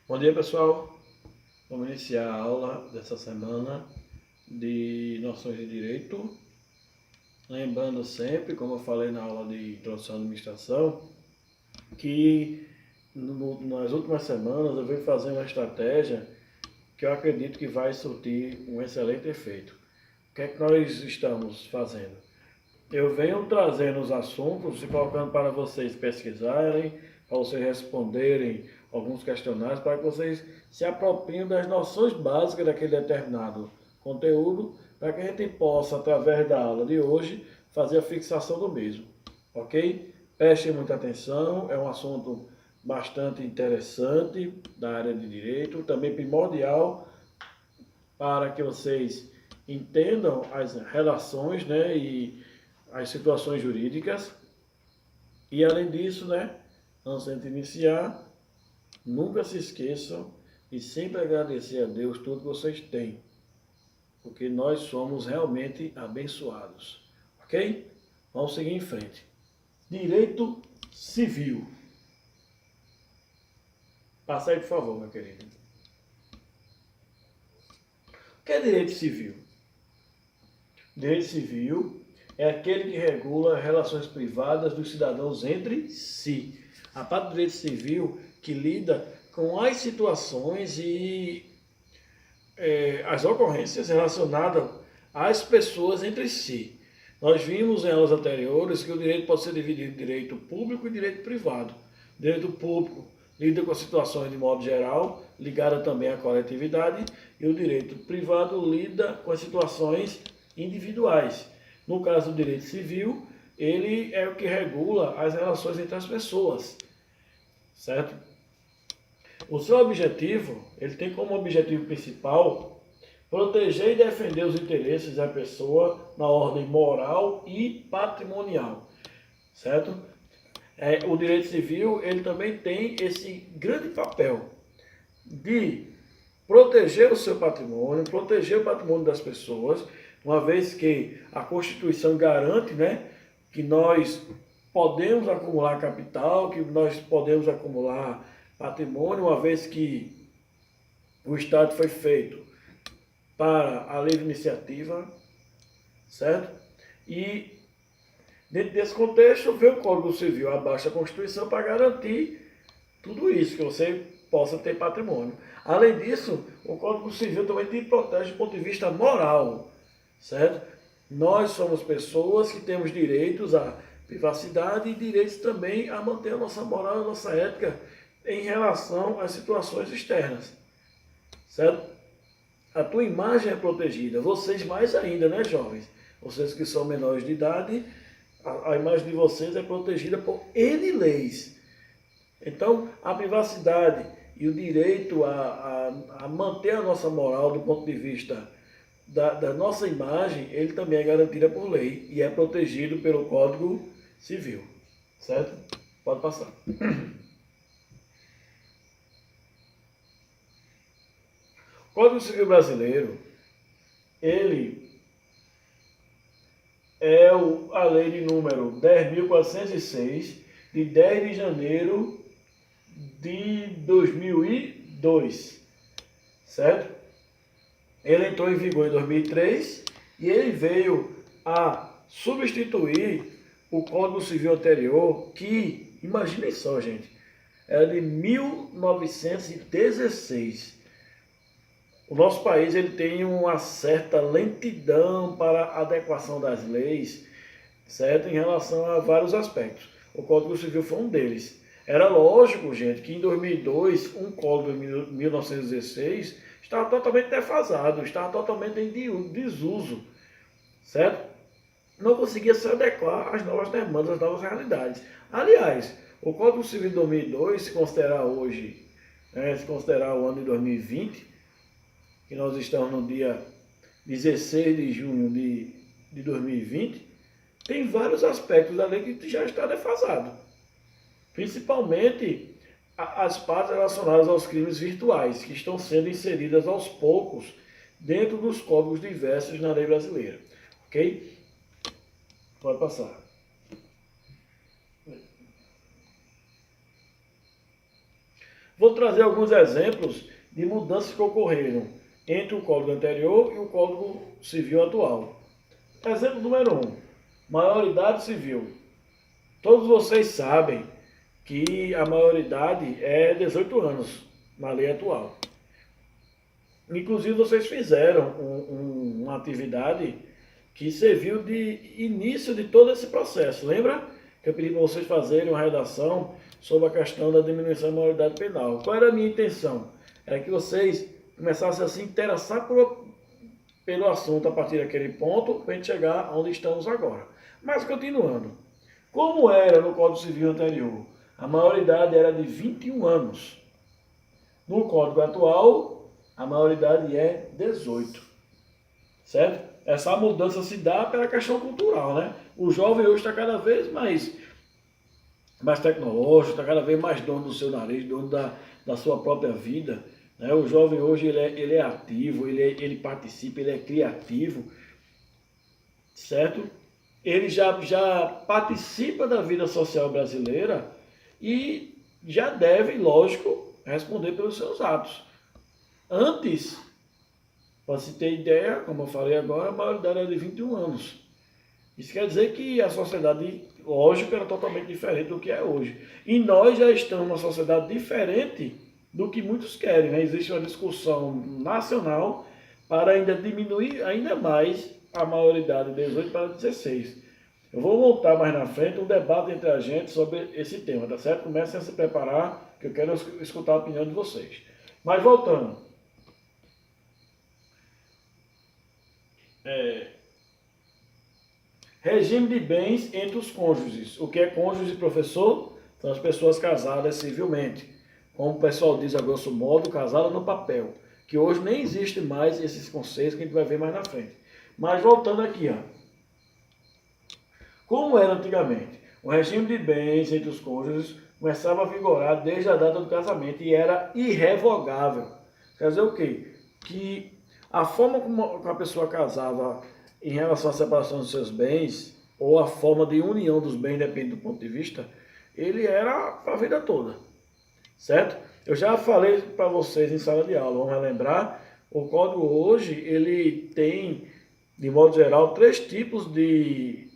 Bom dia, pessoal. Vamos iniciar a aula dessa semana de noções de direito. Lembrando sempre, como eu falei na aula de introdução à administração, que nas últimas semanas eu venho fazendo uma estratégia que eu acredito que vai surtir um excelente efeito. O que é que nós estamos fazendo? Eu venho trazendo os assuntos e colocando para vocês pesquisarem, para vocês responderem alguns questionários, para que vocês se apropriem das noções básicas daquele determinado conteúdo, para que a gente possa, através da aula de hoje, fazer a fixação do mesmo. Ok? Prestem muita atenção, é um assunto bastante interessante da área de direito, também primordial para que vocês entendam as relações, né, e as situações jurídicas. E além disso, né, antes de iniciar, nunca se esqueçam de sempre agradecer a Deus tudo que vocês têm, porque nós somos realmente abençoados. Ok? Vamos seguir em frente. Direito civil. Passa aí, por favor, meu querido. O que é direito civil? Direito civil é aquele que regula as relações privadas dos cidadãos entre si. A parte do direito civil que lida com as situações e as ocorrências relacionadas às pessoas entre si. Nós vimos em aulas anteriores que o direito pode ser dividido em direito público e direito privado. O direito público lida com as situações de modo geral, ligada também à coletividade, e o direito privado lida com as situações individuais. No caso do direito civil, ele é o que regula as relações entre as pessoas, certo? O seu objetivo, ele tem como objetivo principal proteger e defender os interesses da pessoa na ordem moral e patrimonial, certo? O direito civil, ele também tem esse grande papel de proteger o seu patrimônio, proteger o patrimônio das pessoas, uma vez que a Constituição garante, né, que nós podemos acumular capital, que nós podemos acumular patrimônio, uma vez que o Estado foi feito para a livre iniciativa, certo? E dentro desse contexto, veio o Código Civil abaixo da Constituição para garantir tudo isso, que você possa ter patrimônio. Além disso, o Código Civil também te protege do ponto de vista moral, certo? Nós somos pessoas que temos direitos à privacidade e direitos também a manter a nossa moral e a nossa ética em relação às situações externas, certo? A tua imagem é protegida, vocês mais ainda, né, jovens? Vocês que são menores de idade, a imagem de vocês é protegida por N leis. Então, a privacidade e o direito a manter a nossa moral do ponto de vista da nossa imagem, ele também é garantida por lei e é protegido pelo Código Civil, certo? Pode passar. O Código Civil brasileiro, ele é a lei de número 10.406, de 10 de janeiro de 2002, certo? Ele entrou em vigor em 2003 e ele veio a substituir o Código Civil anterior, que, imaginem só, gente, era de 1916. O nosso país ele tem uma certa lentidão para a adequação das leis, certo? Em relação a vários aspectos. O Código Civil foi um deles. Era lógico, gente, que em 2002, um Código de 1916 estava totalmente defasado, estava totalmente em desuso, certo? Não conseguia se adequar às novas demandas, às novas realidades. Aliás, o Código Civil de 2002, se considerar hoje, se considerar o ano de 2020, que nós estamos no dia 16 de junho de 2020, tem vários aspectos da lei que já está defasado. Principalmente as partes relacionadas aos crimes virtuais, que estão sendo inseridas aos poucos dentro dos códigos diversos na lei brasileira. Ok? Pode passar. Vou trazer alguns exemplos de mudanças que ocorreram entre o Código anterior e o Código Civil atual. Exemplo número 1, maioridade civil. Todos vocês sabem que a maioridade é 18 anos na lei atual. Inclusive, vocês fizeram uma atividade que serviu de início de todo esse processo. Lembra que eu pedi para vocês fazerem uma redação sobre a questão da diminuição da maioridade penal? Qual era a minha intenção? Era que vocês começassem a se interessar pelo assunto a partir daquele ponto, para a gente chegar onde estamos agora. Mas, continuando. Como era no Código Civil anterior? A maioridade era de 21 anos. No Código atual, a maioridade é 18. Certo? Essa mudança se dá pela questão cultural, né? O jovem hoje está cada vez mais tecnológico, está cada vez mais dono do seu nariz, dono da sua própria vida. Né? O jovem hoje ele é ativo, ele participa, ele é criativo, certo? Ele já participa da vida social brasileira e já deve, lógico, responder pelos seus atos. Antes, para se ter ideia, como eu falei agora, a maioridade era de 21 anos. Isso quer dizer que a sociedade, lógico, era totalmente diferente do que é hoje. E nós já estamos numa sociedade diferente do que muitos querem. Né? Existe uma discussão nacional para ainda diminuir ainda mais a maioridade de 18 para 16. Eu vou montar mais na frente um debate entre a gente sobre esse tema, tá certo? Comecem a se preparar, que eu quero escutar a opinião de vocês. Mas voltando. Regime de bens entre os cônjuges. O que é cônjuge, professor? São as pessoas casadas civilmente. Como o pessoal diz a grosso modo, casada no papel. Que hoje nem existe mais esses conceitos que a gente vai ver mais na frente. Mas voltando aqui, ó. Como era antigamente? O regime de bens entre os cônjuges começava a vigorar desde a data do casamento e era irrevogável. Quer dizer o quê? Que a forma como a pessoa casava em relação à separação dos seus bens, ou a forma de união dos bens, depende do ponto de vista, ele era para a vida toda, certo? Eu já falei para vocês em sala de aula, vamos relembrar, o código hoje, ele tem, de modo geral, 3 tipos de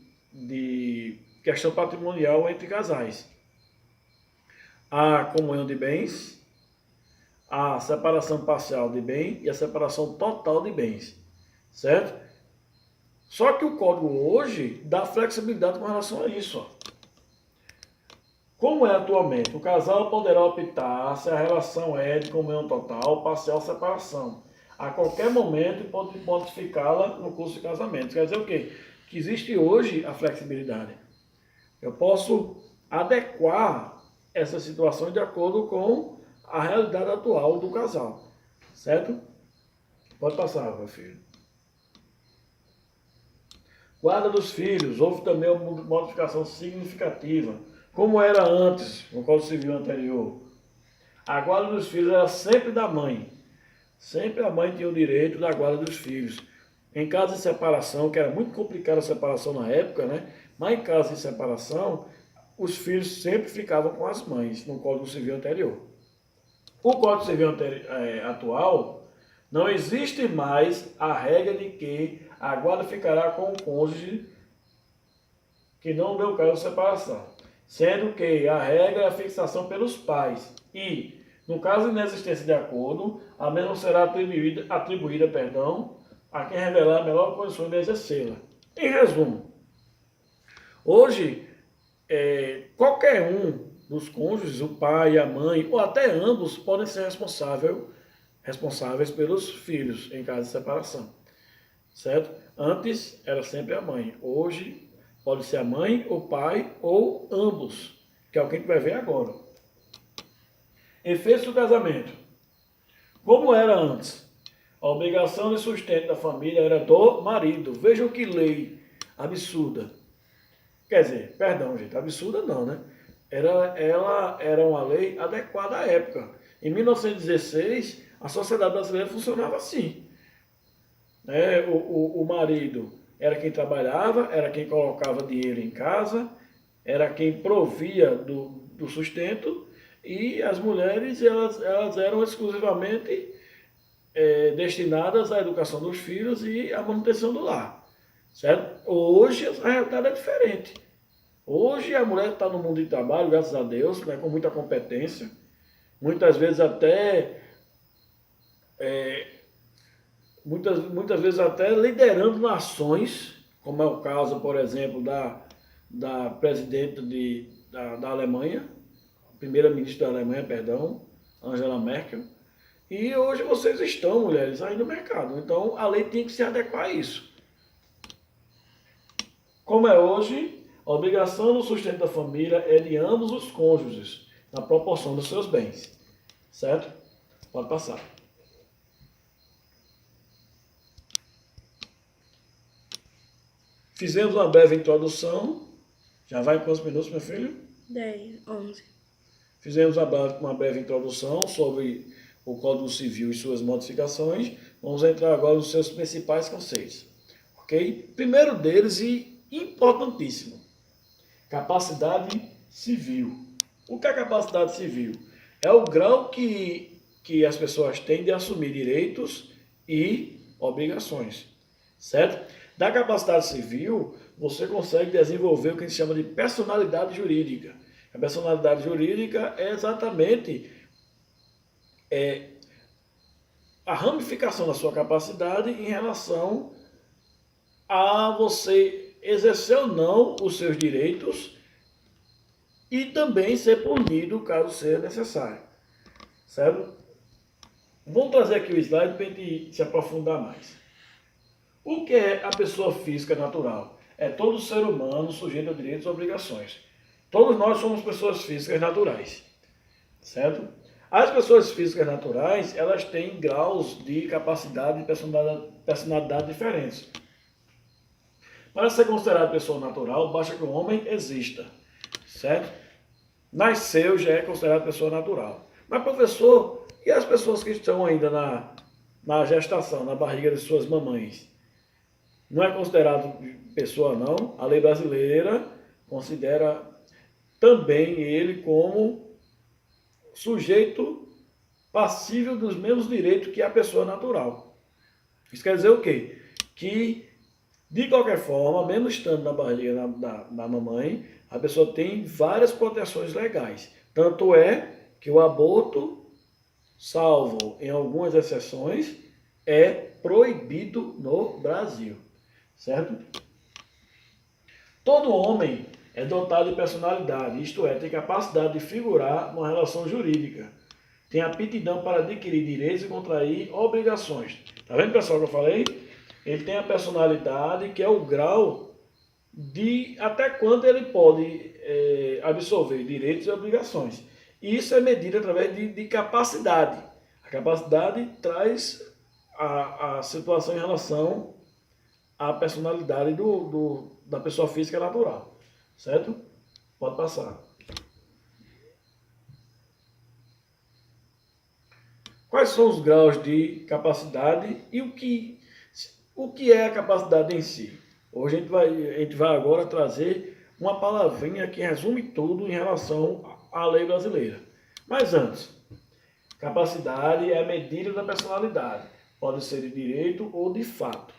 questão patrimonial entre casais. A comunhão de bens, a separação parcial de bem e a separação total de bens, certo? Só que o código hoje dá flexibilidade com relação a isso. Ó. Como é atualmente? O casal poderá optar se a relação é de comunhão total, parcial ou separação. A qualquer momento pode modificá-la no curso de casamento. Quer dizer o quê? Que existe hoje a flexibilidade. Eu posso adequar essas situações de acordo com a realidade atual do casal. Certo? Pode passar, meu filho. Guarda dos filhos, houve também uma modificação significativa. Como era antes, no Código Civil anterior. A guarda dos filhos era sempre da mãe. Sempre a mãe tinha o direito da guarda dos filhos. Em caso de separação, que era muito complicada a separação na época, né? Mas em caso de separação, os filhos sempre ficavam com as mães, no Código Civil anterior. O Código Civil atual, não existe mais a regra de que a guarda ficará com o cônjuge que não deu caso de separação, sendo que a regra é a fixação pelos pais e, no caso de inexistência de acordo, a mesma será atribuída a quem revelar a melhor condição de exercê-la. Em resumo, hoje, qualquer um dos cônjuges, o pai, a mãe, ou até ambos, podem ser responsáveis pelos filhos em caso de separação. Certo? Antes era sempre a mãe. Hoje pode ser a mãe, o pai ou ambos, que é o que a gente vai ver agora. Efeitos do casamento. Como era antes? A obrigação de sustento da família era do marido. Vejam que lei absurda. Quer dizer, perdão, gente, absurda não, né? Ela era uma lei adequada à época. Em 1916, a sociedade brasileira funcionava assim. O marido era quem trabalhava, era quem colocava dinheiro em casa, era quem provia do sustento, e as mulheres elas eram exclusivamente destinadas à educação dos filhos e à manutenção do lar, certo? Hoje a realidade é diferente. Hoje a mulher está no mundo de trabalho, graças a Deus, né, com muita competência, muitas vezes até muitas vezes até liderando nações, como é o caso, por exemplo, da presidente da Alemanha, primeira-ministra da Alemanha, perdão, Angela Merkel. E hoje vocês estão, mulheres, aí no mercado. Então a lei tem que se adequar a isso. Como é hoje, a obrigação do sustento da família é de ambos os cônjuges, na proporção dos seus bens. Certo? Pode passar. Fizemos uma breve introdução. Já vai em quantos minutos, meu filho? 10, 11. Fizemos uma breve introdução sobre o Código Civil e suas modificações. Vamos entrar agora nos seus principais conceitos. Ok? Primeiro deles, e importantíssimo, capacidade civil. O que é capacidade civil? É o grau que as pessoas têm de assumir direitos e obrigações. Certo? Da capacidade civil, você consegue desenvolver o que a gente chama de personalidade jurídica. A personalidade jurídica é exatamente a ramificação da sua capacidade em relação a você exercer ou não os seus direitos e também ser punido caso seja necessário. Certo? Vamos trazer aqui o slide para a gente se aprofundar mais. O que é a pessoa física natural? É todo ser humano sujeito a direitos e obrigações. Todos nós somos pessoas físicas naturais, certo? As pessoas físicas naturais, elas têm graus de capacidade e personalidade diferentes. Para ser considerado pessoa natural, basta que o homem exista, certo? Nasceu, já é considerado pessoa natural. Mas, professor, e as pessoas que estão ainda na gestação, na barriga de suas mamães? Não é considerado pessoa, não. A lei brasileira considera também ele como sujeito passível dos mesmos direitos que a pessoa natural. Isso quer dizer o quê? Que, de qualquer forma, mesmo estando na barriga da mamãe, a pessoa tem várias proteções legais. Tanto é que o aborto, salvo em algumas exceções, é proibido no Brasil. Certo? Todo homem é dotado de personalidade, isto é, tem capacidade de figurar numa relação jurídica. Tem aptidão para adquirir direitos e contrair obrigações. Tá vendo, pessoal, que eu falei? Ele tem a personalidade, que é o grau de até quando ele pode absorver direitos e obrigações. E isso é medido através de capacidade. A capacidade traz a situação em relação à personalidade da pessoa física natural. Certo? Pode passar. Quais são os graus de capacidade e o que é a capacidade em si? Hoje a gente vai agora trazer uma palavrinha que resume tudo em relação à lei brasileira. Mas antes, capacidade é a medida da personalidade. Pode ser de direito ou de fato.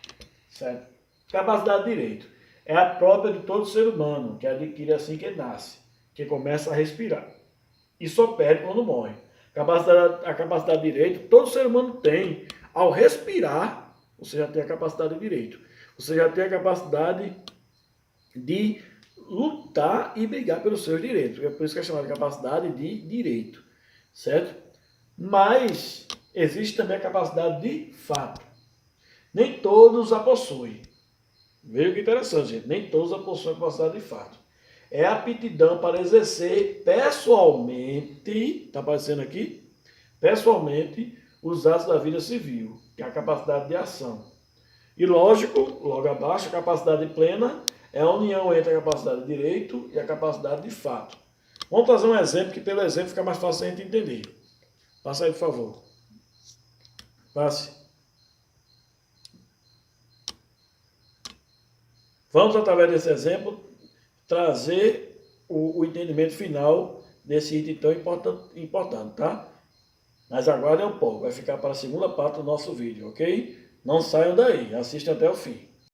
Certo? Capacidade de direito é a própria de todo ser humano, que adquire assim que nasce, que começa a respirar. E só perde quando morre. A capacidade de direito, todo ser humano tem. Ao respirar, você já tem a capacidade de direito. Você já tem a capacidade de lutar e brigar pelos seus direitos. É por isso que é chamada de capacidade de direito. Certo? Mas existe também a capacidade de fato. Nem todos a possuem. Veja que interessante, gente. Nem todos a possuem capacidade de fato. É a aptidão para exercer pessoalmente, está aparecendo aqui? Pessoalmente, os atos da vida civil, que é a capacidade de ação. E lógico, logo abaixo, a capacidade plena é a união entre a capacidade de direito e a capacidade de fato. Vamos fazer um exemplo, que pelo exemplo fica mais fácil a gente entender. Passa aí, por favor. Passe. Vamos, através desse exemplo, trazer o entendimento final desse item tão importante, tá? Mas aguardem um pouco, vai ficar para a segunda parte do nosso vídeo, ok? Não saiam daí, assistam até o fim.